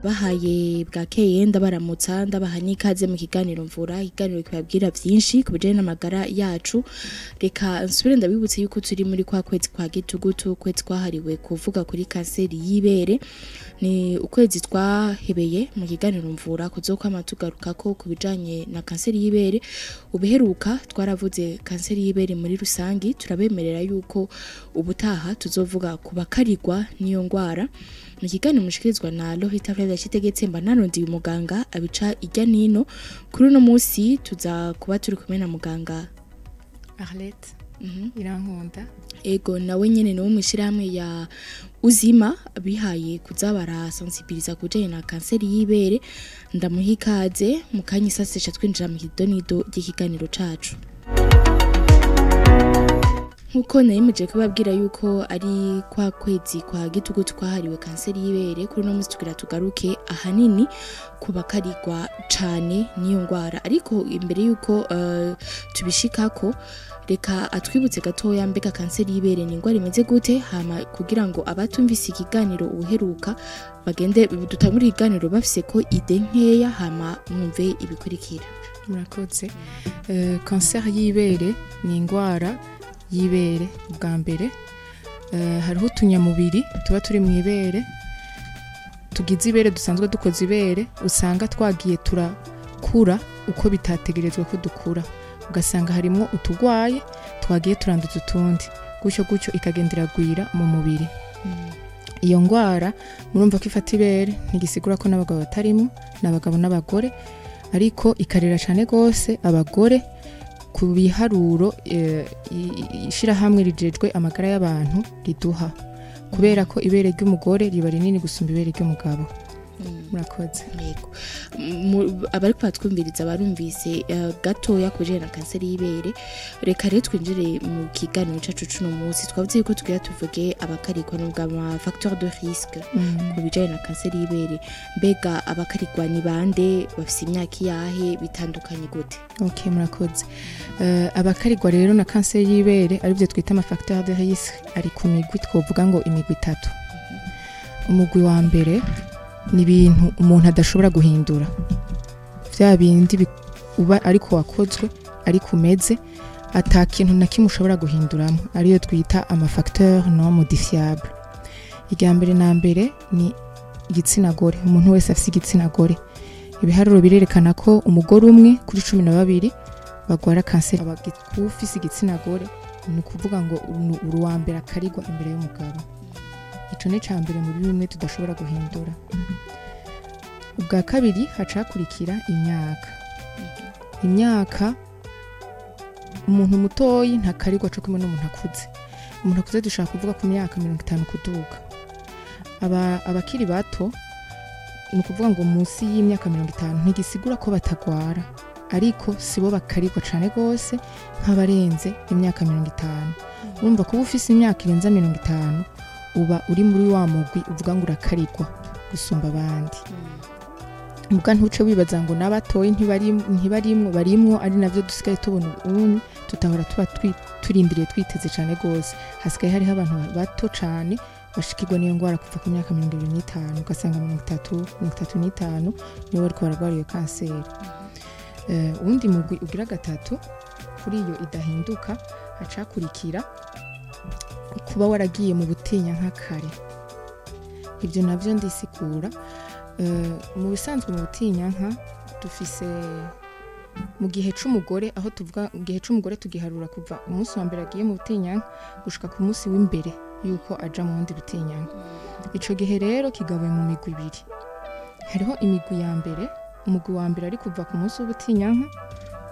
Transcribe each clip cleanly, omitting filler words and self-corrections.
bahaye bwakeye ndabaramutsa ndabaha n'ikaze mu kiganiro Mvura. Ikiganiro kibabwira byinshi ku bijanye n'amagara yacu. Reka nsubire ndabibutse yuko turi muri kwa kwezi kwa gitugutu, kwezi kwahariwe kuvuga kuri kanseri y'ibere. Ni ukwezi twahebeye mu kiganiro Mvura kuzokwama tugaruka ko ku bijanye na kanseri y'ibere. Ubiheruka twaravuze kanseri y'ibere muri rusangi, turabemerera yuko ubutaha tuzovuga ku bakarirwa n'iyo ngwara. Mu kiganiro mushikirizwa na Reka yakitegetse mba narondiye umuganga abica ijya nino. Kuri uno musi tuza kuba turi kumwe na Muganga Arlette Irankunda. Ego nawe nyene ni mw'ishirahamwe ya uzima bihaye kuzabara sensibiliza kujanye na kanseri y'ibere. Ndamuha ikaze mu kanyisasesha twinjira mu kidonido ry'ikiganiro cacu. Nkuko nayemeje kubabwira yuko ari kwa kwezi kwa gitugutu kwahariwe kanseri y'ibere, kuri no musi tugira tugaruke ahanini kubakarirwa cane niyo ngwara. Ariko imbere yuko tubishikako, reka atwibutse gatoya mbega kanseri y'ibere ni ingwara imeze gute, hama kugira ngo abatumvise ikiganiro uheruka bagende dutangura ikiganiro bafise ko ide nkeya, hama mwumve ibikurikira. Murakoze. Kanseri y'ibere ni ingwara y'ibere bwa mbere. Hariho utunyamubiri tuba turi mu ibere tugize ibere, dusanzwe dukoze ibere, usanga twagiye turakura uko bitategerezwa ko dukura, ugasanga harimo utugwaye twagiye turanduza utundi, gutyo ikagendera gwira mu mubiri. Iyo ngwara murumva ko ifata ibere, ntigisigura ko n'abagabo batarimo, n'abagabo n'abagore, ariko ikarera cyane gose abagore. Ku biharuro ishirahamwe rijejwe amagara y'abantu riduha, kubera ko ibere ry'umugore riba rinini gusumba ibere ry'umugabo. Murakoze. Yego. Abari kwatwumviriza barumvise gatoya kujanye na kanseri y'ibere. Reka rero twinjire mu kiganiro cacu cuno musi. Twavuze yuko tugira tuvuge abakarikwa n'ubwa ma facteur de risque ku bijanye na kanseri y'ibere. Mbega abakarikwa ni bande, bafise imyaka yahe, bitandukanye gute? Okay, murakoze. Abakarikwa rero na kanseri y'ibere ari byo twita ama facteur de risque ari ku migwi, twovuga ngo imigwi 3. Umugwi wa mbere ni ibintu umuntu adashobora guhindura, vya bindi uba ariko wakozwe ariko umeze ata kintu na kimwe ushobora guhinduramo, ariyo twita ama facteur non modifiable. Irya mbere na mbere ni igitsina gore. Umuntu wese afite igitsina gore, ibiharuro birerekana ko umugore umwe kuri 12 bagwara kanseri. Abagifise igitsina gore ni kuvuga ngo uruwa mbere akarigwa imbere y'umugabo. Ico ne cambere muri bimwe tudashobora guhindura. Ubwa kabiri hacakurikira imyaka. Imyaka umuntu mutoyi ntakarigwa cyo kumwe n'umuntu akuze. Umuntu akuze dushaka kuvuga ku myaka 50 kuduga. Abakiri bato ni kuvuga ngo munsi y'imyaka 50 ntigisigura ko batagwara, ariko sibo bakarigwa cane gose nk'abarenze imyaka 50. Urumva ko ufise imyaka irenza 50 uba uri muri wa mugwi uvuga ngo urakarigwa gusumba abandi. Muga ntuce wibaza ngo nabatoyi barimwo, ari navyo dusigaye tubona ubu tutahora tuba turindiriye twiteze cane gose. Hasigaye hariho abantu bato cane bashikirwa niyo ngwara kuva ku myaka 25, ugasanga 35 niyo bariko baragwara iyo kanseri. Undi mugwi ugira gatatu kuri iyo idahinduka hacakurikira kuba waragiye mu butinya nk'akare. Ibyo navyo ndisikura. Mu bisanzwe mu butinya nka dufise mu gihe c'umugore, aho tuvuga mu gihe c'umugore tugiharura kuva umunsi wa mbere agiye mu butinya gushika ku munsi w'imbere yuko aja mu wundi butinya. Ico gihe rero kigabuye mu migwi 2. Hariho imigwi ya mbere, umugwi wa mbere ari kuva ku munsi w'ubutinya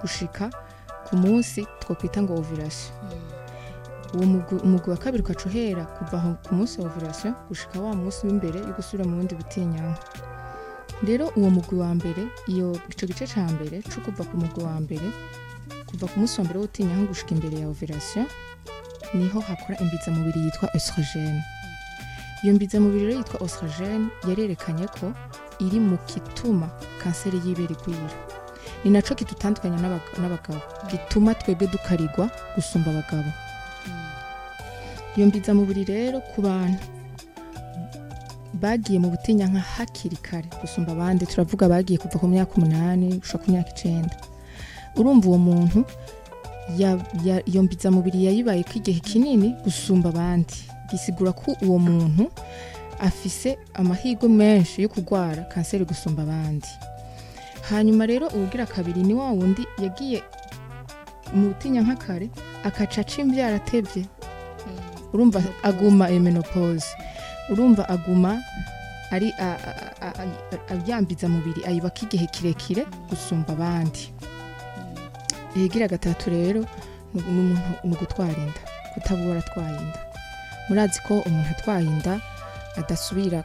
gushika ku munsi twokwita ngo ovulation. Umugwi wa kabiri ukacohera kuva ku munsi wa ovulation gushika wa munsi w'imbere yo gusubira mu wundi butinya. Rero uwo mugwi wa mbere, iyo ico gice ca mbere cyo kuva ku mugwi wa mbere kuva ku munsi wa mbere w'ubutinya gushika imbere ya ovulation, niho hakora imbiza mubiri yitwa oestrogene. Iyo mbiza mubiri rero yitwa oestrogene yarerekanye ko iri mu kituma kanseri y'ibere gwira. ni naco kitutandukanya n'abagabo gituma twebwe dukarigwa gusumba abagabo. Iyo mbiza mubiri rero ku bantu bagiye mu butinyanka hakiri kare gusumba abandi, turavuga bagiye kuva ku myaka 8 gushika ku myaka 9, urumva uwo muntu iyo mbiza mubiri yayibaye ko igihe kinini gusumba abandi, gisigura ko uwo muntu afise amahirwe menshi yo kurwara kanseri gusumba abandi. Hanyuma rero ubugira kabiri ni wa wundi yagiye mu butinyanka kare akaca imbyara atevye, urumva aguma menopause, urumva aguma ari abyambiza mubiri ayiba kigihe kirekire gusumba abandi. Igira gatatu rero ni gutwara inda, kutabura twayinda. Murazi ko umuntu atwaye inda adasubira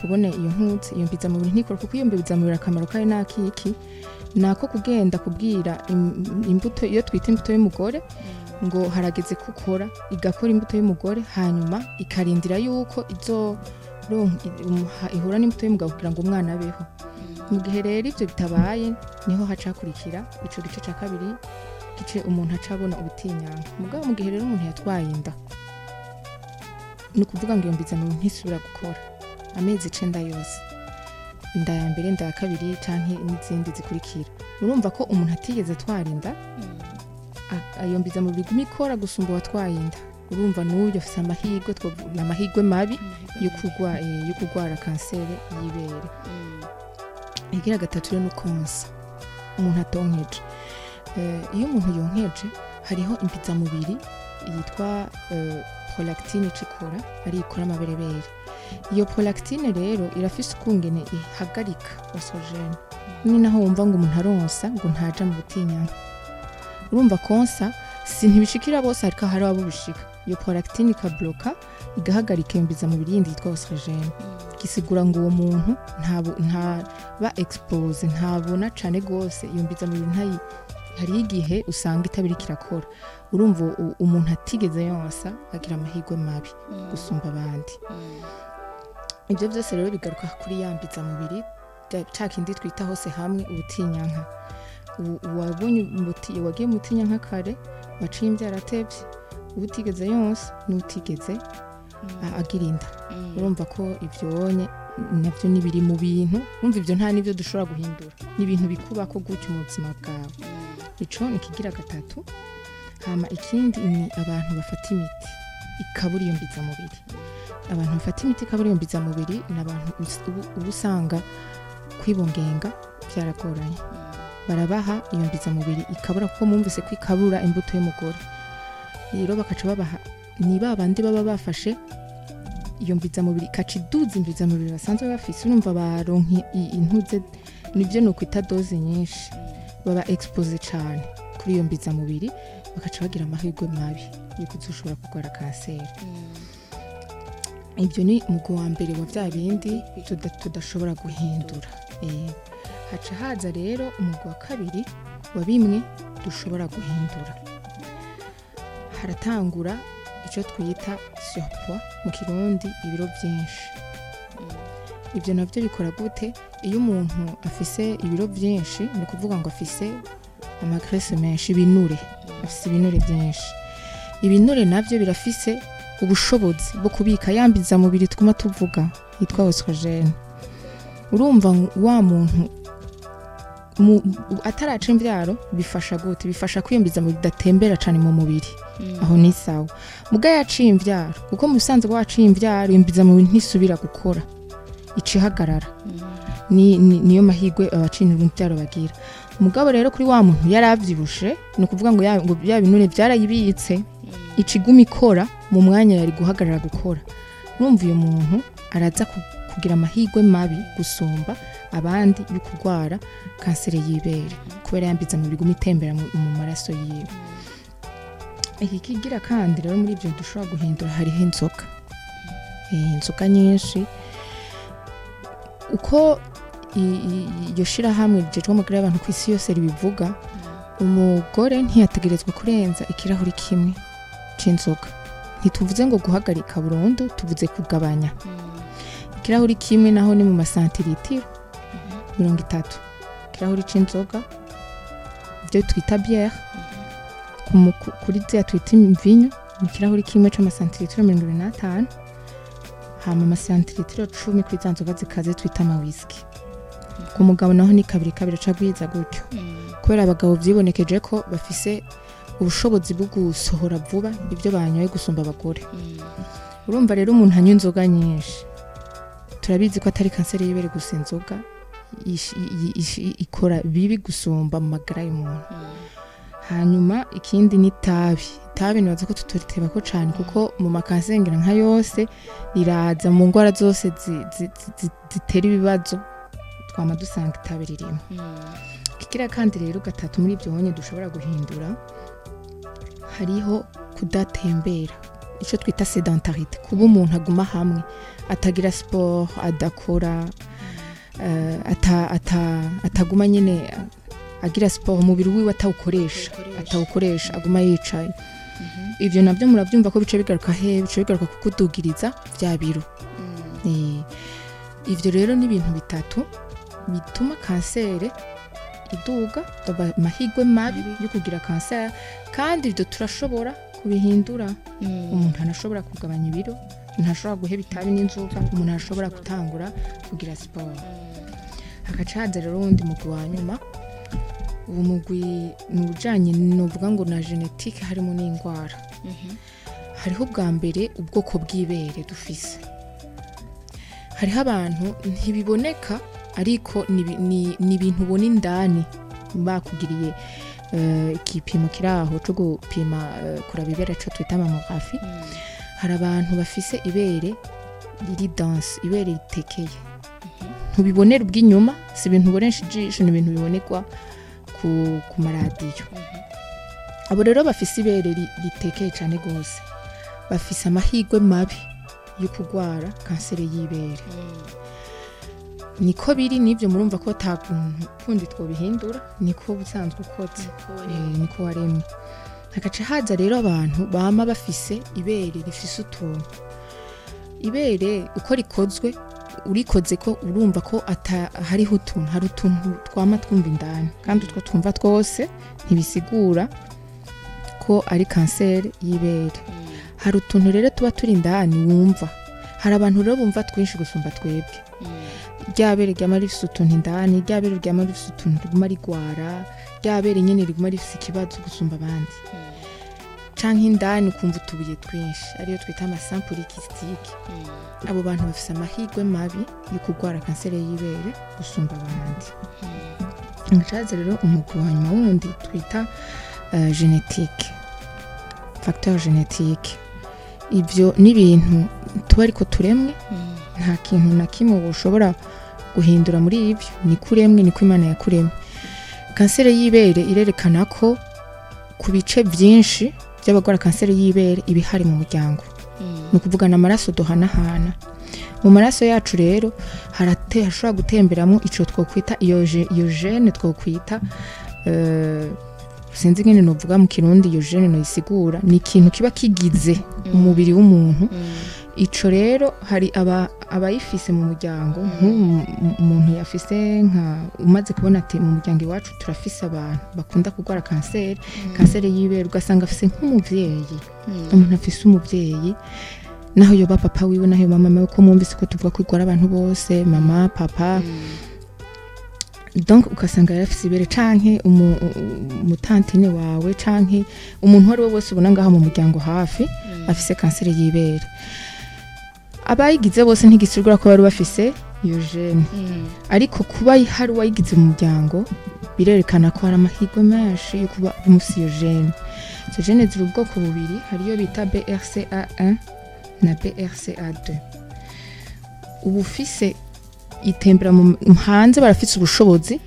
kubona iyo nkutse, iyo mbiza mubiri ntikora, kuko iyo mbiza mubiri akamaro kayo nakiki nako kugenda kubwira imbuto, iyo twita imbuto y'umugore ngo harageze kukora, igakora imbuto y'umugore hanyuma ikarindira yuko ihura n'imbuto y'umugabo kugira ngo umwana abeho. Mu gihe rero ivyo bitabaye niho hacakurikira ico gice ca kabiri, gice umuntu acabona ubutinyanka. Mugabo mu gihe rero umuntu yatwaye inda, ni kuvuga ngo iyo mbiza mubiri ntisubira gukora amezi 9 yose, inda ya mbere, inda ya kabiri canke n'izindi zikurikira. Urumva ko umuntu atigeze atwara inda, iyo mbiza mubiri iguma ikora gusumba watwaye inda. Urumva n'uyo afise amahirwe, amahirwe mabi yo kurwara kanseri y'ibere. Igira gatatu rero nukonsa umuntu atonkeje. Iyo umuntu yonkeje hariho imbiza mubiri yitwa prolactine cikora, ari ikora amaberebere. Iyo prolactine rero irafise ukungene ihagarika oestrogene, ni naho wumva ngo umuntu aronsa ngo ntaja mu butinyanka. Urumva konsa si ntibishikira bose, ariko hari abo bishika. Iyo prolactine ikabloka igahagarika imbiza mubiri yindi yitwa oestrogene, gisigura ngo uwo muntu ntaba expose, ntabona cane gose iyo mbiza mubiri hari igihe usanga itabiri kirakora. Urumva umuntu atigeze yonsa agira amahirwe mabi gusumba abandi. Ibyo byose rero bigaruka kuri yambiza mubiri cakindi twita hose hamwe ubutinyanka. Wabonye wagiye mu butinyanka kare, waciye imbyara atevye, ubutigeze yonsa n'utigeze agira inda. Urumva ko ivyonye navyo nibiri mu bintu, urumva ivyo nta nivyo dushobora guhindura, ni ibintu bikubako gutyo mu buzima bwawe. Ico ni kigira gatatu. Hama ikindi ni abantu bafata imiti ikabura iyo mbiza mubiri. Abantu bafata imiti ikabura iyo mbiza mubiri n'abantu ubusanga kwibongenga byaragoranye. Barabaha iyo mbiza mubiri ikabura, kuko mumvise ko ikabura imbuto y'umugore. Rero bakaca babaha ni babandi baba bafashe iyo mbiza mubiri kaciduza imbiza mubiri basanzwe bafise. Urumva baronki intuze, nivyo no kwita doze nyinshi, baba expose cyane kuri iyo mbiza mubiri, bakaca bagira amahirwe mabi yo kuzoshobora kurwara kanseri. Ibyo ni umugo wa mbere wa bya bindi tudashobora guhindura. Haca haza rero umugo wa kabiri wa bimwe dushobora guhindura. Haratangura icyo twita surpoids mu Kirundi, ibiro byinshi. Ibyo navyo bikora gute? Iyo umuntu afise ibiro byinshi, ni kuvuga ngo afise amagrese menshi, ibinure, afise ibinure byinshi. Ibinure navyo birafise ubushobozi bwo kubika yambiza mubiri twuma tuvuga yitwa oestrogene. Urumva wa muntu ataraca imbyaro bifasha gute? Bifasha kwiyambiza mu bidatembera cyane mu mubiri. Aho ni sawa. Muga yaciye imbyaro, kuko mu bisanzwe waciye imbyaro imbiza mu ntisubira gukora, icihagarara. Niyo mahirwe abacinira imbyaro bagira. Mugabo rero kuri wa muntu yaravyibushe, no kuvuga ngo ya binure byarayibitse, iciguma ikora mu mwanya yari guhagarara gukora. Urumva uyo muntu araza kugira amahirwe mabi gusumba abandi yo kurwara kanseri y'ibere, kubera yambiza mu biguma itembera mu maraso yiwe. Iki kigira kandi rero muri ibyo dushobora guhindura hariho inzoka. Inzoka nyinshi, uko iyo shirahamwe rijejwe amagara y'abantu ku isi yose ribivuga, umugore ntiyategerezwa kurenza ikirahuri kimwe c'inzoga. Ntituvuze ngo guhagarika burundu, tuvuze kugabanya. Ikirahuri kimwe naho ni mu masantiritiro 30. Ikirahuri c'inzoga byo twita bière kuri zya twita imvinyo mu kirahuri kimwe c'amasantilitiro 25 hama amasantilitiro 10 kuri za nzoga zikaze twita whisky ku mugabo naho ni kabiri cagwiza gutyo kubera abagabo vyibonekeje ko bafise ubushobozi bwo gusohora vuba ibyo banyoye gusumba abagore urumva rero umuntu anywa inzoga nyinshi turabizi ko atari kanseri y'ibere gusa inzoga ikora bibi gusumba mu magara y'umuntu hanyuma ikindi ni tabi nibaza ko tutoriteba ko cyane kuko mu makansengera nka yose riraza mu ngwara zose zitera ibibazo twama dusanga itabi ririmo kigira kandi rero gatatu muri ibyo honye dushobora guhindura hariho kudatembera ico twita sedentarite kuba umuntu aguma hamwe atagira sport adakora ataguma nyine agira sport umubiri wiwe atawukoresha aguma yicaye ivyo navyo muravyumva ko bice bigaruka kukudugiriza vya biro ivyo rero ni ibintu bitatu bituma kanseri iduga amahirwe mabi yo kugira kanseri kandi ivyo turashobora kubihindura umuntu anashobora kugabanya ibiro ntashobora guheba itabi n'inzoga umuntu arashobora gutangura kugira siporo hagacaza rero undi mugwi wa nyuma uwo mugwi ni ujanye n'uvuga ngo na genetique harimo n'indwara hariho bwa mbere ubwoko bw'ibere dufise hariho abantu ntibiboneka ariko ni ibintu ubona indani bakugiriye igipimo kiraho cyo gupima kuraba ibere cyo twita mammographie hari abantu bafise ibere riri dense ibere ritekeye ntubibonera ubw'inyuma si ibintu ubonesha ijisho ni ibintu bibonerwa ku maradiyo abo rero bafise ibere ritekeye cyane gose bafise amahirwe mabi yo kurwara kanseri y'ibere niko biri nivyo murumva ko takuntu kundi twobihindura niko busanzwe ukotse niko waremye hagaca haza rero abantu bama bafise ibere rifise utuntu ibere uko rikozwe urikoze ko urumva ko hariho hari utuntu twama twumva indani kandi utwo twumva twose ntibisigura ko ari kanseri y'ibere hari utuntu rero tuba turi indani wumva hari abantu rero bumva twinshi gusumba twebwe ryabere ryama rifise utuntu indani ryabere ryama rifise utuntu riguma rigwara ryabere nyene riguma rifise ikibazo gusumba abandi canke indani ukumva utubuye twinshi ariyo twita amasampuli kistike abo bantu bafise amahirwe mabi yo kurwara kanseri y'ibere gusumba abandi ngacaze rero umugwi wa nyuma wundi twita genetique facteur genetique ivyo ni ibintu tuba ariko turemwe nta kintu na kimwe ushobora guhindura muri ivyo ni kuremwe ni kw'Imana yakuremye kanseri y'ibere irerekana ko ku bice byinshi by'abagwara kanseri y'ibere ibihari mu muryango ni ukuvugana amaraso duhanahana mu maraso yacu rero hashobora gutemberamo ico twokwita iyo gene twokwita sinzi ngene novuga mu kirundi iyo gene no isigura ni ikintu kiba kigize umubiri w'umuntu ico rero hari abayifise mu muryango umuntu yafise nka umaze kubona ati mu muryango iwacu turafise abantu bakunda kurwara kanseri y'ibere ugasanga afise nk'umuvyeyi umuntu afise umuvyeyi naho yoba papa wiwe naho mama mawe ko mwumvise ko tuvuga ko igwara abantu bose mama papa donc ugasanga yarafise ibere canke umutantine wawe canke umuntu wari wese ubona ngaha mu muryango hafi afise kanseri y'ibere abayigize bose ntigisigura ko bari bafise iyo gene ariko kuba hari wayigize mu muryango birerekana ko hari amahirwe menshi yo kuba umusi iyo gene izo gene ziri ubwoko bubiri hariyo bita BRCA1 na BRCA2 ubufise itembera mu hanze barafise ubushobozi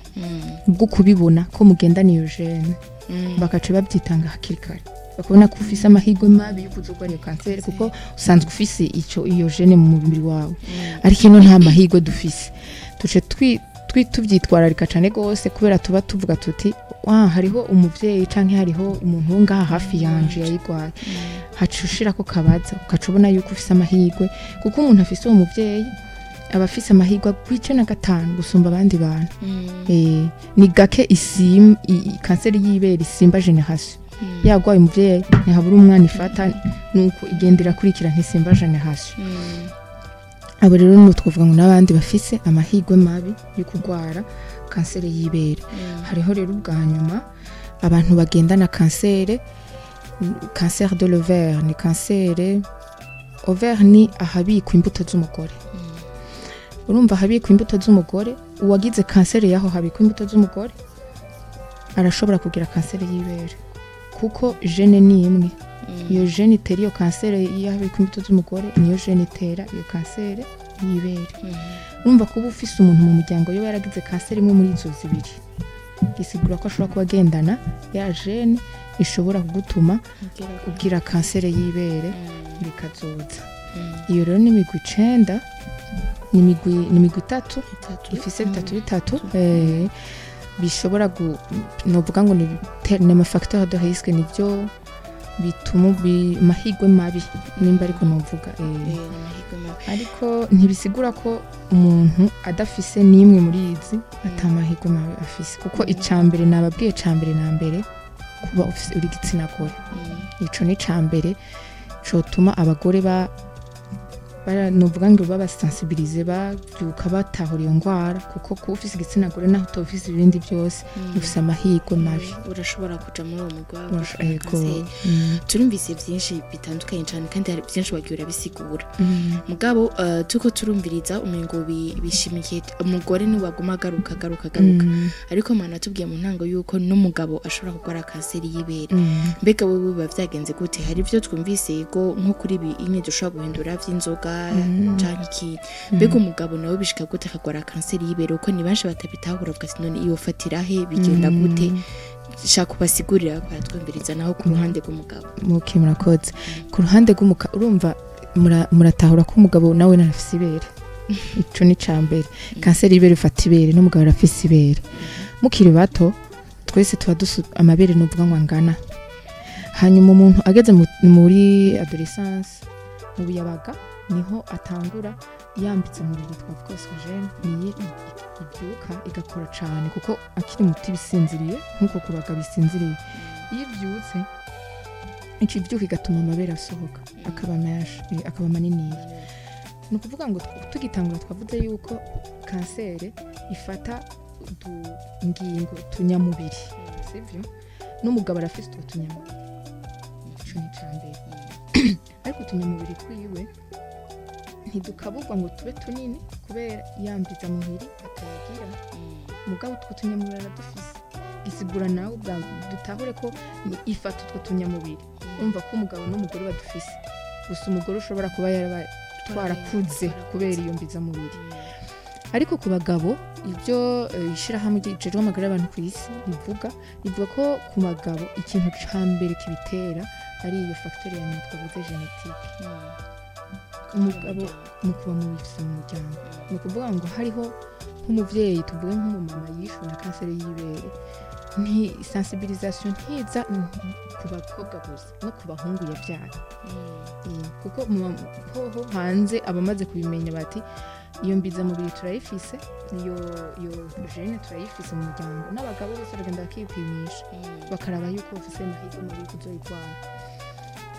bwo kubibona ko mugendana iyo gene bakaca babyitanga hakiri kare bakabona ko ufise amahirwe mabi yo kuzogwara iyo kanseri kuko usanzwe ufise iyo gene mu mubiri wawe ariko ino nta mahirwe dufise tuce tuvyitwararika cane gose kubera tuba tuvuga tuti hariho umuvyeyi canke hariho umuntu ngaha hafi yanje yayigwaye hacushira ko kabaza ukacubona yuko ufise amahirwe kuko umuntu afise uwo muvyeyi abafise amahirwe kw'15 gusumba abandi bantu ni gake kanseri y'ibere isimba generation yagwaye umuvyeyi ntihabura umwana ifata nuko igendera kurikira ntisimba generation abo rero no twovuga ngo nabandi bafise amahirwe mabi yo kurwara kanseri y'ibere hariho rero ubwa nyuma abantu bagendana kanseri cancer de l'ovaire ni kanseri ovaire ni ahabikwa imbuto z'umugore urumva habikwa imbuto z'umugore uwagize kanseri yaho habikwa imbuto z'umugore arashobora kugira kanseri y'ibere kuko gene ni imwe iyo gene itera iyo kanseri y'ahabikwa imbuto z'umugore niyo gene itera iyo kanseri y'ibere urumva kuba ufise umuntu mu muryango yo yaragize kanseri imwe muri izo zibiri gisigura ko ashobora kuba agendana ya gene ishobora kugutuma ugira kanseri y'ibere bikazoza iyo rero ni imigwi 9 ni imigwi 3 ifise 3 bishobora novuga ngo ni amafacteur de risque nivyo bituma mahirwe mabi nimba ariko novuga ariko ntibisigura ko umuntu adafise nimwe muri izi atamahirwe mabi afise kuko icambere nababwiye cambere na mbere kuba ufise uri gitsina gore ico ni cambere cotuma abagore novuga ngo babasensibilize babyuka batahura iyo ngwara kuko kuba ufise igitsina gore naho utofise ibindi byose ufise amahirwe mabi urashobora kuja muri uwo mugwa turumvise byinshi bitandukanye cyane kandi hari byinshi wagiye urabisigura mugabo tuko turumviriza umengo bishimikiye umugore ni waguma garuka ariko mana tubwiye mu ntango yuko n'umugabo ashobora kugwara kanseri y'ibere mbega wewe bavyagenze gute hari byo twumvise yego nko kuri ibi imwe dushobora guhindura vy'inzoga canki mbega umugabo nawe bishika gute akagwara kanseri y'ibere uko ni banshi batabitahura bwa none iyo fatira he bigenda gute shaka kubasigurira kwa twumviriza naho ku ruhande rw'umugabo muke murakoze ku ruhande rw'umugabo urumva muratahura ko umugabo nawe narafise ibere ico ni cambere kanseri y'ibere ifata ibere n'umugabo arafise ibere mukiri bato twese tuba amabere n'uvuga ngo angana hanyuma umuntu ageze muri adolescence mu buyabaga niho atangura yambitse mu biri twavuga oxygene niye ibyuka igakora cyane kuko akiri muti bisinziriye nkuko kubaga bisinziriye iyo byutse iki byuka igatuma amabere asohoka akaba manini no kuvuga ngo tugitangura twavuze yuko kanseri ifata ngingo tunyamubiri sivyo n'umugabo arafise tunyamubiri cyo ni cambere ariko tunyamubiri twiwe ntidukabugwa ngo tube tunini kubera yambiza muhiri atayagira mugabo utwo tunyamubiri aradufise gisigura nawe dutahure ko ni ifata utwo tunyamubiri umva ko umugabo n'umugore badufise gusa umugore ushobora kuba twarakuze kubera iyo mbiza mubiri ariko ku bagabo ibyo ishirahamwe ry'ijejwe amagara y'abantu ku isi bivuga ko ku bagabo ikintu cambere kibitera ari iyo facteur ya nyuma twavuze genetique umugabo mu kuba mu bifise mu muryango ni ukuvuga ngo hariho nk'umuvyeyi tuvuge nk'umumama yishwe na kanseri y'ibere ni sensibilisation ntiza ku bakobwa gusa no ku bahungu yavyara kuko hoho hanze abamaze kubimenya bati iyo mbiza mubiri turayifise iyo gene turayifise mu muryango n'abagabo bose bagenda bakipimisha bakaraba yuko bafise amahirwe mabi kuzoyirwara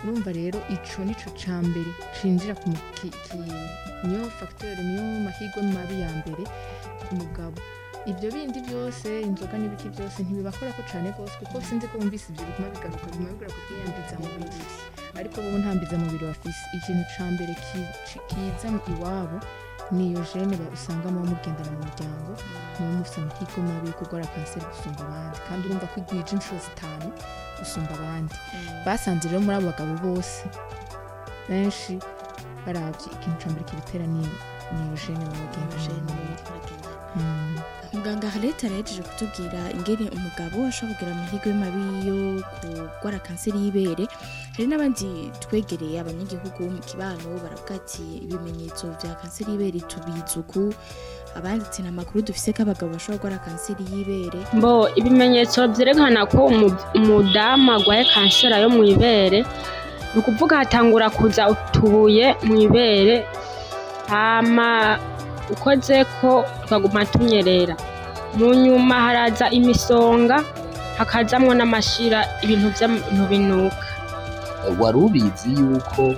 urumva rero ico nico cambere cinjira ku niyo facteur niyo mahirwe mabi ya mbere ku mugabo ibyo bindi byose inzoga n'ibiki byose ntibibakora ko cyane gose kuko sinzi ko bumvise ibyo bituma bigaruka ku kwiyambiza mubiri ariko bo ntambiza mubiri bafise ikintu cambere kiza iwabo niyo gene usanga mu mugendana mu muryango mu mufisa amahirwe mabi kugora kanseri gusumba abandi kandi urumva ko igwije inshuro 5 gusumba abandi basanze rero muri abo bagabo bose benshi baravye ikintu cambere kibitera niyo gene Muganga Arlette arahejeje kutubwira ingene umugabo ashobora kugira amahirwe mabi yo kugwara kanseri y'ibere hari n'abandi twegereye abanyagihugu mu kibano baravuga ati ibimenyetso vya kanseri y'ibere tubizuku abandi ati namakuru dufise ko abagabo bashobora kugwara kanseri y'ibere ibimenyetso vyerekana ko umudamu agwaye kanseri yo mu ibere ni ukuvuga hatangura kuza utubuye mu ibere hama ukoze ko tukaguma tunyerera mu nyuma haraza imisonga hakazamwo n'amashira ibintu binuka. Wari ubizi yuko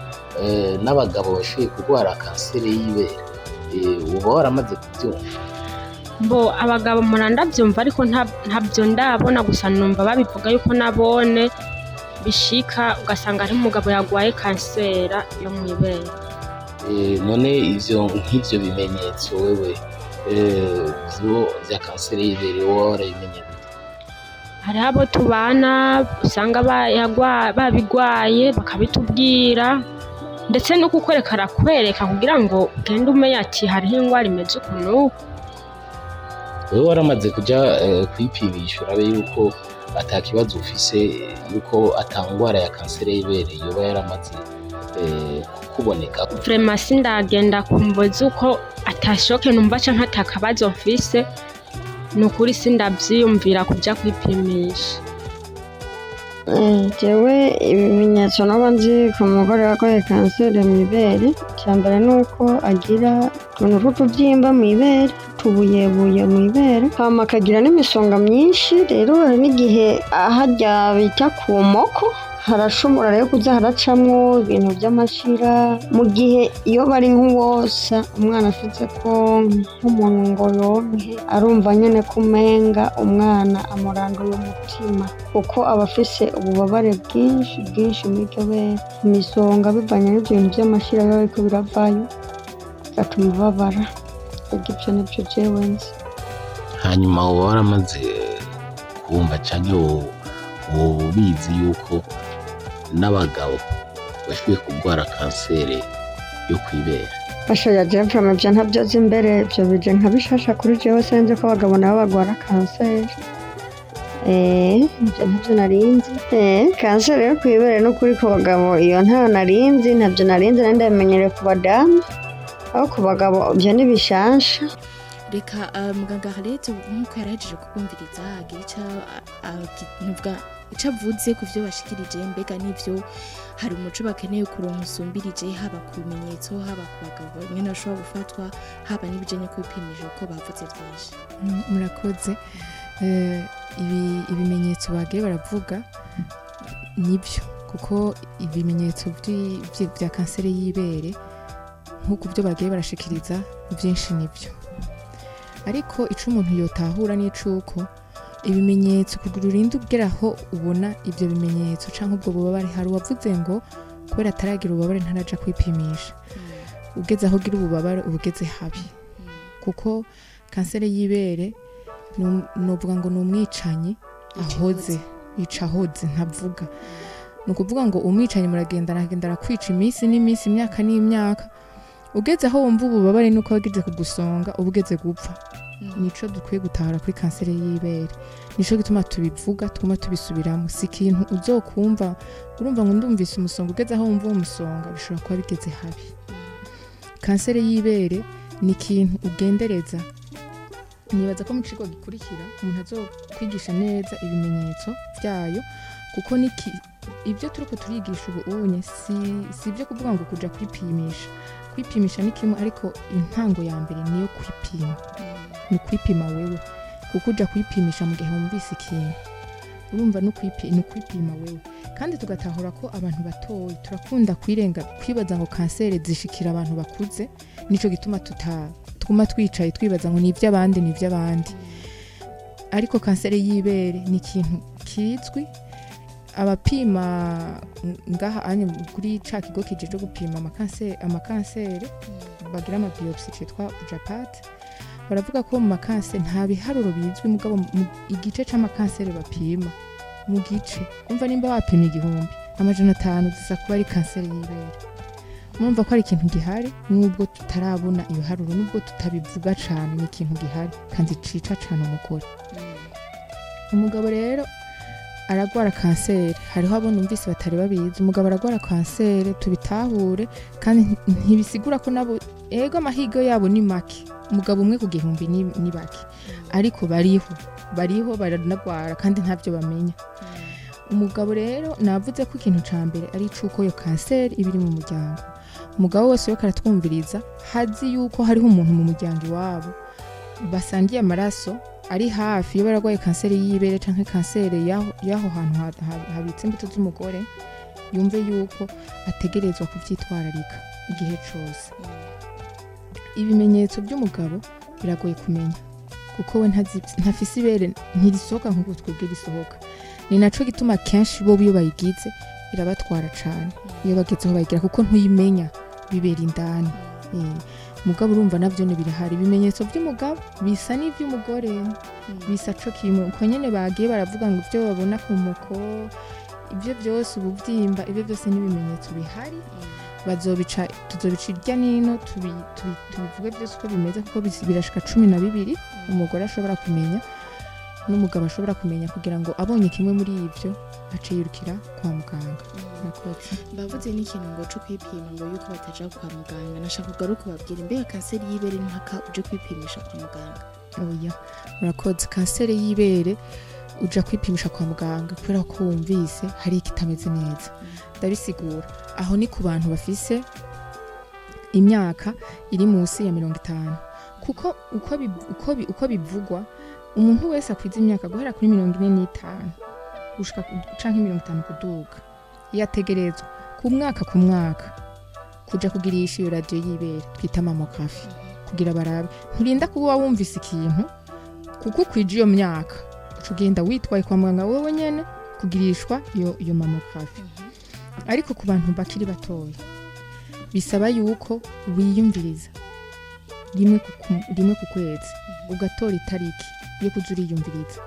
n'abagabo bashoboye kurwara kanseri y'ibere uba waramaze kubyumva? Mbo abagabo murandavyumva ariko ntabyo ndabona, gusa numva babivuga yuko nabone bishika ugasanga ari umugabo yagwaye kansera yo mw'ibere. None nk'ivyo bimenyetso wewe vya kanseri y'ibere wowe warabimenye gute? Hariho abo tubana usanga babigwaye bakabitubwira, ndetse no kukwereka kugira ngo ugende umenya ati hariho ingwara imeze ukuntu. Wewe waramaze kuja kwipimisha urabe yuko ata kibazo ufise, yuko atangwara ya kanseri y'ibere yoba yaramaze kuboneka? Vraiment sindagenda kumboza uko atashoke numva canke atakabazo mfise, nukuri sindavyiyumvira kuja kwipimisha. Jewe ibimenyetso naba nzi ku mugore warwaye kanseri mw'ibere, icyambere nuko agira utuntu tw'utuvyimba mw'ibere, tubuyebuye mw'ibere, hama akagira n'imisonga myinshi. Rero hari n'igihe harya bita ku moko harashobora rero kuza haracamwo ibintu by'amashira, mu gihe iyo bari nk'uwosa umwana afite ko nk'umuntu ngo yonke arumva nyene kumenga umwana amuranduye umutima, kuko aba afise ububabare bwinshi mw'iryo bere, imisonga bivanye n'ivyo bintu by'amashira biba biriko biravayo bigatuma ubabara. Ivyo nivyo jewe nzi. Hanyuma uba waramaze kumva canke woba ubizi yuko n'abagabo bashoboye kurwara kanseri yo kw'ibere? Bashoboye jewe ivyo ntavyo nzi, imbere ivyo bije nka bishasha kuri jewe, sinzi ko abagabo nabo bagwara kanseri. Ivyo ntavyo narinzi. Kanseri yo kw'ibere n'ukuri ku bagabo iyo ntayo narinzi, ntavyo narinzi, nari ndabimenyereye ku badamu, aho ku bagabo ivyo ni bishasha. Reka Muganga Arlette nk'uko yarahejeje kukumviriza agira ico avuze ku vyo bashikirije, mbega n'ivyo hari umuco bakeneye kuronka usumbirije, haba ku bimenyetso, haba ku bagabo nyene bashobora gufatwa, haba n'ibijanye kwipimisha uko bavuze vyinshi. Murakoze. Ibimenyetso bagiye baravuga nibyo, kuko ibimenyetso vya kanseri y'ibere nk'uko byo bagiye barashikiriza byinshi nibyo, ariko ico umuntu yotahura n'icuko ibimenyetso kugira urinde ugeraho ubona ibyo bimenyetso canke ubwo bubabare. Hari uwavuze ngo kubera ataragira ububabare ntaraja kwipimisha, ugeze aho ugira ububabare ubugeze habi, kuko kanseri y'ibere novuga ngo ni umwicanyi yica ahoze ntavuga. Ni ukuvuga ngo umwicanyi muragenda arakwica iminsi n'iminsi, imyaka n'imyaka, ugeze aho wumva ububabare nuko wagize kugusonga ubugeze gupfa. Nico dukwiye gutahara kuri kanseri y'ibere, nico gituma tubivuga tuguma tubisubiramo. Si ikintu uzokumva urumva ngo ndumvise umusonga, ugeze aho wumva umusonga bishobora kuba bigeze habi. Kanseri y'ibere ni ikintu ugendereza. Nibaza ko mu kigo gikurikira umuntu azokwigisha neza ibimenyetso byayo, kuko ibyo turiko turigisha ubunye si ibyo kuvuga ngo kuja kwipimisha ni kimwe, ariko intango ya mbere niyo kwipima. Ni kwipima wewe, kuko uja kwipimisha mu gihe wumvise ikintu urumva ni kwipima wewe. Kandi tugatahura ko abantu batoyi turakunda kwibaza ngo kanseri zishikira abantu bakuze, nico gituma tuguma twicaye twibaza ngo ni ivy'abandi. Ariko kanseri y'ibere ni ikintu kizwi. Abapima ngaha anye kuri ca kigo kijeje gupima amakanseri bagira amabiopsi citwa Japat, baravuga ko mu makanseri nta biharuro bizwi, mugabo igice c'amakanseri bapima mu gice umva nimba bapima 100,500 zisa kuba ari kanseri y'ibere. Murumva ko ari ikintu gihari, nubwo tutarabona iyo haruro, nubwo tutabivuga cane, ni ikintu gihari kandi cica cane umugore. Umugabo rero aragwara kanseri, hariho abo numvise batari babizi. Umugabo aragwara kanseri tubitahure, kandi ntibisigura ko nabo ego amahirwe yabo ni make. Umugabo umwe ku 1,000 ni bake, ariko bariho baranagwara kandi ntavyo bamenya. Umugabo rero navuze ko ikintu ca mbere ari cuko yo kanseri ibiri mu muryango. umugabo wese we karatwumviriza hazi yuko hariho umuntu mu muryango iwabo basangiye amaraso ari hafi iyo baragwaye kanseri y'ibere canke kanseri yaho hantu habitse imbuto z'umugore yumve yuko ategerezwa kuvyitwararika igihe cose. Ibimenyetso by'umugabo biragoye kumenya kuko we ntafise ibere ntirisohoka nk'uko twebwe risohoka. Ni naco gituma kenshi bo biyo bayigize irabatwara cane iyo bagezeho bayigira kuko ntuyimenya bibera indani. Mugabo urumva navyo ne birahari ibimenyetso by'umugabo bisa n'ivy'umugore bisa co kimwe uko nyene bagiye baravuga ngo ivyo babona ku muko ivyo byose ubuvyimba ivyo byose n'ibimenyetso bihari tuzobica irya nino tubivuge byose uko bimeze kuko birashika 12 umugore ashobora kumenya n'umugabo ashobora kumenya kugira ngo abonye kimwe muri ivyo ace yirukira kwa muganga. Bavuze n'ikintu ngo cyo kwipima ngo yuko bataja kwa muganga nashaka kugaruka babwira mbega kanseri y'ibere ntaka uje kwipimisha kwa muganga. Oya murakoze kanseri y'ibere uja kwipimisha kwa muganga kubera ko wumvise hari ikitameze neza. Ndabisigura aho ni ku bantu bafise imyaka iri munsi ya 50 kuko uko bivugwa umuntu wese akwiza imyaka guhera kuri 45 gushika canke 50 kuduga yategerezwa ku mwaka kuja kugirisha iyo radio y'ibere twita mammography kugira barabe nturinda kuba wumvise ikintu kuko kwije iyo myaka ugenda witwaye kwa muganga wewe nyene kugirishwa iyo mammography. Ariko ku bantu bakiri batoya bisaba yuko wiyumviriza rimwe ku kwezi ugatora itariki yo kuzuriyumviriza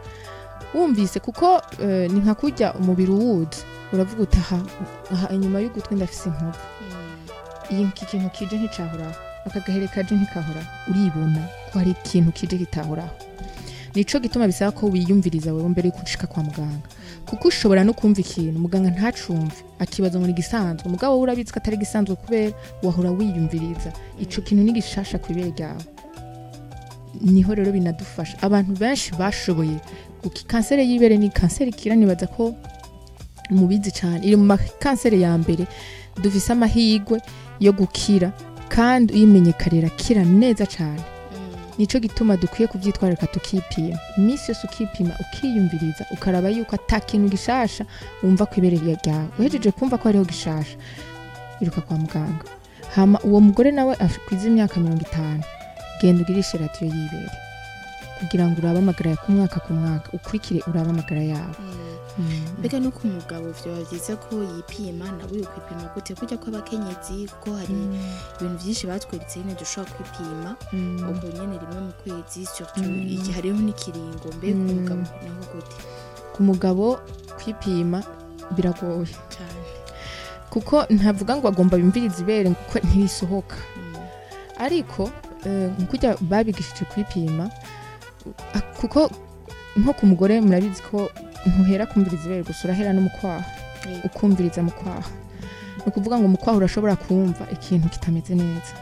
wumvise kuko ni nka kujya umubiri uwuzi uravuga utaha inyuma y'ugutwi ndafise inkovu iyi kintu kije nticahuraho akagaherekaje ntikahora uribona ko hari ikintu kije kitahuraho. Nico gituma bisaba ko wiyumviriza wewe mbere yo kushika kwa muganga kuko ushobora no kumva ikintu muganga ntacumve akibaza ngo ni gisanzwe mugabo urabitswe atari gisanzwe kubera wahora wiyumviriza ico kintu ni gishasha kwibere ryawe. Niho rero binadufasha abantu benshi bashoboye kanseri y'ibere ni kanseri kiranibaza ko mubizi cyane iri mu kanseri ya mbere dufise amahirwe yo gukira kandi uyimenyekarira kira neza cyane. Nico gituma dukwiye kuvyitwararika tukipima imisi yose ukipima ukiyumviriza ukaraba yuko atakintu gishasha wumva kwibereye ryawe uhejeje kumva ko hariho gishasha iruka kwa muganga. Hama uwo mugore nawe afikwiza imyaka 50 genda ugirishe radio y'ibere kugira ngo urabe amagara ya ku mwaka ukurikire urabe amagara yawe. Mbega no ku mugabo vyo byiza ko yipima nawe ukwipima gute kujya kwa bakenyezi ko hari ibintu byinshi batweritse nyine dushobora kwipima ubwo nyene rimwe mu kwezi surtout iki hariho n'ikiringo mbega ku mugabo naho gute. Ku mugabo kwipima biragoye cyane kuko ntavuga ngo agomba bimviriza ibere kuko ntirisohoka ariko nkujya babigishije kwipima kuko nko ku mugore murabizi ko ntuhera kumviriza ibere gusa urahera no mukwaha ukumviriza mukwaha no kuvuga ngo mukwaha urashobora kumva ikintu kitameze neza.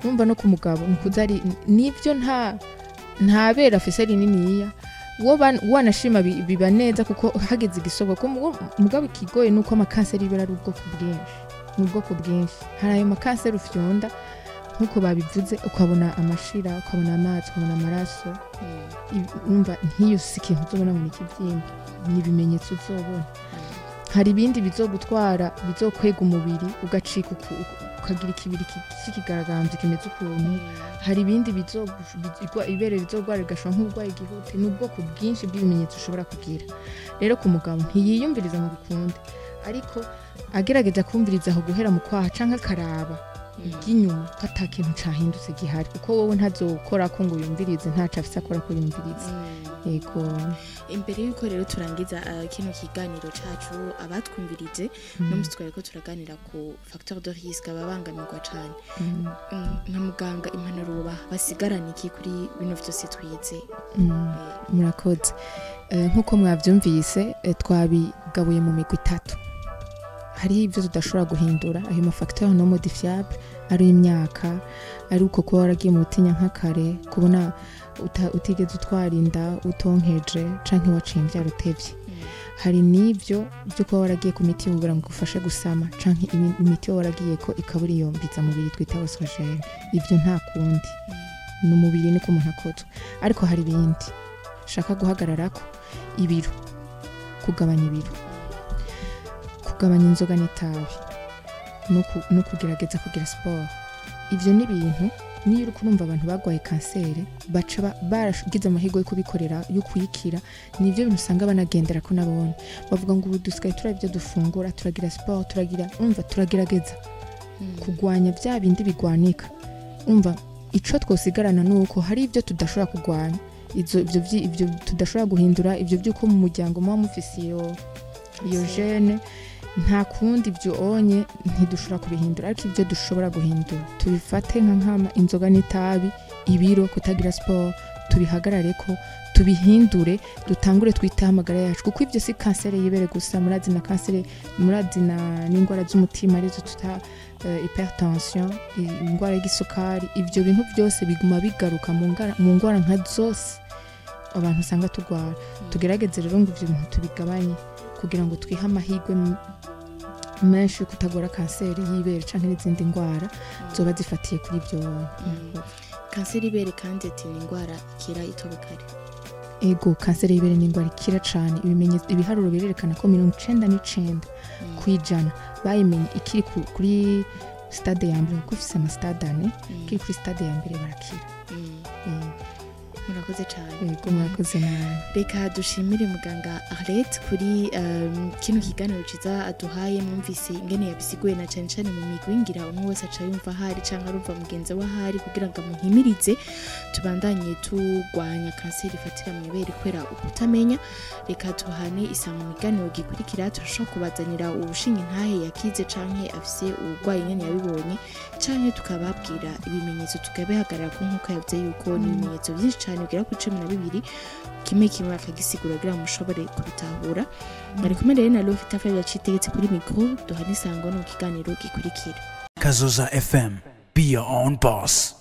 Numva no ku mugabo nukuzari nivyo nta bera afise rininiya wanashima biba neza kuko hageze igisogo ko mugabo ikigoye nuko amakanseri y'ibere ari ubwoko bwinshi hari ayo makanseri ufyonda nkuko babivuze ukabona amashira ukabona amazi ukabona amaraso numva nkiyo sikintu uzobona ngo nikivyimba ni ibimenyetso uzobona. Hari ibindi bizogutwara bizokwega umubiri ugacika ukagira ikibiri kikigaragambye kimeze ukuntu. Hari ibindi ibere bizogwara rigashwa nk'ubwaye igihute n'ubwoko bwinshi bw'ibimenyetso ushobora kugira. Rero ku mugabo ntiyiyumviriza mu bikunde ariko agerageza kumviriza aho guhera mu kwaha canke akaraba inyuma fata kintu cahindutse gihari kuko wowe ntazokora ko ngo yumvirize ntaca afise akora ko yumvirize. Yego imbere yuko rero turangiza kino kiganiro cacu abatwumvirije no mutware ko turaganira ku facteur de risque ababangamirwa cyane nka muganga impanuro basigarana iki kuri bino vyose twize. Murakoze nkuko mwavyumvise twabigabuye mu migwi 3 hari ibyo tudashobora guhindura ayo mafacteur no modifiable ari imyaka ari uko ko waragiye mu butinya nk'akare kubona utigeze utwarinda utonkeje canke waciye imvyaro tevye hari n'ibyo byo kuba waragiye ku miti kugira ngo ugufashe gusama canke imiti waragiye ko ikabura iyo mbiza mubiri twita ostrogene ibyo nta kundi n'umubiri niko umuntu akozwe ariko hari ibindi shaka guhagararako ibiro kugabanya inzoga n'itabi no kugerageza kugira siporo ivyo ni ibintu niyo uri kurumva abantu bagwaye kanseri baca barashigize amahirwe yo kubikorera yo kuyikira nivyo bintu usanga banagendera ko nabone bavuga ngo ubu dusigaye turabyo dufungura turagira siporo turagerageza kugwanya bya bindi bigwanika ico twosigarana nuko hari ivyo tudashobora kugwanya ivyo tudashobora guhindura ivyo byuko mu muryango muba mufise iyo gene nta kundi ibyo onye ntidushobora kubihindura ariko ibyo dushobora guhindura tubifate nk'ama inzoga n'itabi ibiro kutagira siporo tubihagarare ko tubihindure dutangure twitaho amagara yacu kuko ibyo si kanseri y'ibere gusa murazi na n'indwara z'umutima arizo tuta hypertension indwara y'isukari ibyo bintu byose biguma bigaruka mu ndwara nka zose abantu usanga turwara tugerageze rero ngo ibyo bintu tubigabanye kugira ngo twihe amahirwe menshi kutagora kanseri y'ibere canke n'izindi ndwara zoba zifatiye kuri ibyo kanseri y'ibere kandi ati ni indwara ikira itobekare ego kanseri y'ibere ni indwara ikira cane ibiharuro birerekana ko 99% kwijana bayimenye ikiri kuri stade ya mbere kuko ifise amastade ane kiri kuri stade ya mbere barakira murakoze cyane yego murakoze nawe reka dushimire muganga Arlette kuri kino kiganiro ciza aduhaye mwumvise ingene yabisiguye na cyane cyane mu migwi ngira umwe wese aca yumva hari canke arumva mugenzi wa hari kugira ngo amuhimirize tubandanye tugwanya kanseri ifatira mu ibere kwera ukutamenya reka tuhane isanga mu kiganiro gikurikira turashobora kubazanira ubushinga ntahe yakize canke afise ubugwayi nyene yabibonye canke tukababwira ibimenyetso tukabihagarara ko nkuko yavuze yuko ni ibimenyetso byinshi cyane bigera kuri 12 kimwe akagisigura kugira mushobore kubitahura bari kumwe rero na Lofita Fabia citegetse kuri micro duhana isango no kiganiro gikurikira Kazoza FM, be your own boss.